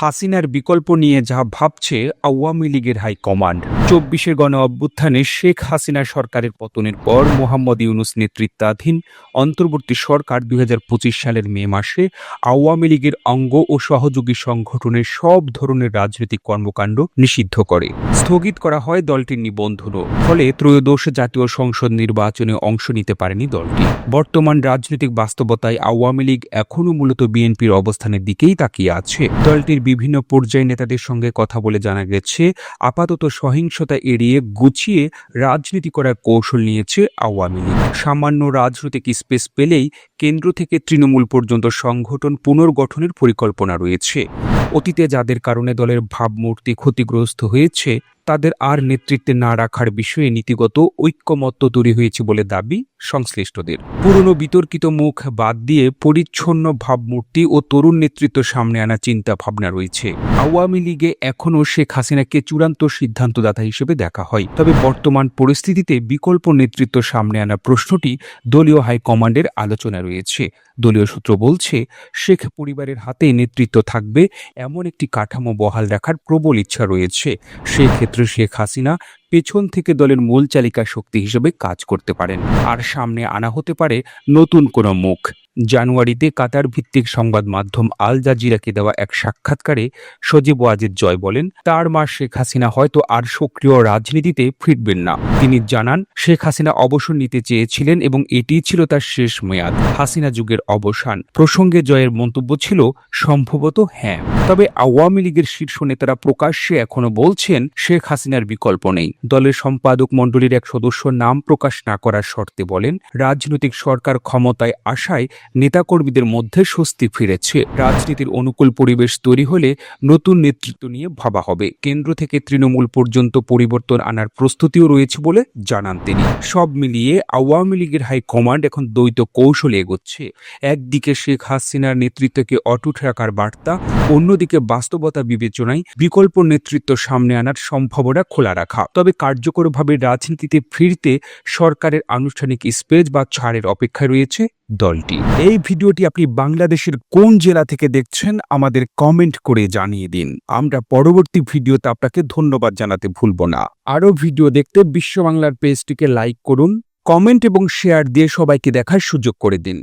হাসিনার বিকল্প নিয়ে যা ভাবছে আওয়ামী লীগের হাইকমান্ড। ২৪-এর গণ অভ্যুত্থানে শেখ হাসিনা সরকারের পতনের পর মোহাম্মদ ইউনূস নেতৃত্বাধীন অন্তর্বর্তী সরকার ২০২৫ সালের মে মাসে আওয়ামী লীগের অঙ্গ ও সহযোগী সংগঠনের সব ধরনের রাজনৈতিক কর্মকাণ্ড নিষিদ্ধ করে। স্থগিত করা হয় দলটির নিবন্ধনও। ফলে ত্রয়োদশ জাতীয় সংসদ নির্বাচনে অংশ নিতে পারেনি দলটি। বর্তমান রাজনৈতিক বাস্তবতায় আওয়ামী লীগ এখনও মূলত বিএনপির অবস্থানের দিকেই তাকিয়ে আছে। দলটির বিভিন্ন পর্যায়ে নেতাদের সঙ্গে কথা বলে জানা গেছে, আপাতত সহিংসতা এড়িয়ে গুছিয়ে রাজনীতি করার কৌশল নিয়েছে আওয়ামী লীগ। সামান্য রাজনৈতিক স্পেস পেলেই কেন্দ্র থেকে তৃণমূল পর্যন্ত সংগঠন পুনর্গঠনের পরিকল্পনা রয়েছে। অতীতে যাদের কারণে দলের ভাবমূর্তি ক্ষতিগ্রস্ত হয়েছে তাদের আর নেতৃত্বে না রাখার বিষয়ে নীতিগত ঐক্যমত্য তৈরি হয়েছে বলে দাবি সংশ্লিষ্টদের। পুরনো বিতর্কিত মুখ বাদ দিয়ে পরিচ্ছন্ন ভাবমূর্তি ও তরুণ নেতৃত্ব সামনে আনা চিন্তা ভাবনা রয়েছে। আওয়ামী লীগে এখনও শেখ হাসিনাকে চূড়ান্ত সিদ্ধান্তদাতা হিসেবে দেখা হয়। তবে বর্তমান পরিস্থিতিতে বিকল্প নেতৃত্ব সামনে আনা প্রশ্নটি দলীয় হাইকমান্ডের আলোচনা রয়েছে। দলীয় সূত্র বলছে, শেখ পরিবারের হাতে নেতৃত্ব থাকবে এমন একটি কাঠামো বহাল রাখার প্রবল ইচ্ছা রয়েছে। সেক্ষেত্রে শেখ হাসিনা পেছন থেকে দলের মূল চালিকা শক্তি হিসেবে কাজ করতে পারেন। আর সামনে আনা হতে পারে নতুন কোনো মুখ। জানুয়ারিতে কাতার ভিত্তিক সংবাদ মাধ্যম আল জাজিরাকে দেওয়া এক সাক্ষাৎকারে সজীব ওয়াজেদ জয় বলেন, ৪ মাস শেখ হাসিনা হয়তো আর সক্রিয় রাজনীতিতে ফিরবেন না। তিনি জানান, শেখ হাসিনা অবসর নিতে চেয়েছিলেন এবং এটিই ছিল তার শেষ মেয়াদ। হাসিনা যুগের অবসান প্রসঙ্গে জয়ের মন্তব্য ছিল, সম্ভবত হ্যাঁ। তবে আওয়ামী লীগের শীর্ষ নেতারা প্রকাশ্যে এখনো বলছেন শেখ হাসিনার বিকল্প নেই। দলের সম্পাদক মণ্ডলীর এক সদস্য নাম প্রকাশ না করার শর্তে বলেন, রাজনৈতিক সরকার ক্ষমতায় আসায় নেতাকর্মীদের মধ্যে স্বস্তি ফিরেছে। রাজনীতির অনুকূল পরিবেশ তৈরি হলে নতুন নেতৃত্ব নিয়ে ভাবা হবে। কেন্দ্র থেকে তৃণমূল পর্যন্ত পরিবর্তন আনার প্রস্তুতিও রয়েছে বলে জানান তিনি। সব মিলিয়ে আওয়ামী লীগের হাইকমান্ড এখন দ্বৈত কৌশলে এগোচ্ছে। একদিকে শেখ হাসিনার নেতৃত্বকে অটুট রাখার বার্তা, অন্যদিকে বাস্তবতা বিবেচনায় বিকল্প নেতৃত্ব সামনে আনার সম্ভাবনা খোলা রাখা। তবে কার্যকরভাবে রাজনীতিতে ফিরতে সরকারের আনুষ্ঠানিক স্পেস বা ছাড়ের অপেক্ষায় রয়েছে দলটি। এই ভিডিওটি আপনি বাংলাদেশের কোন জেলা থেকে দেখছেন আমাদের কমেন্ট করে জানিয়ে দিন। আমরা পরবর্তী ভিডিওতে আপনাকে ধন্যবাদ জানাতে ভুলব না। আরও ভিডিও দেখতে বিশ্ব বাংলার পেজটিকে লাইক করুন, কমেন্ট এবং শেয়ার দিয়ে সবাইকে দেখার সুযোগ করে দিন।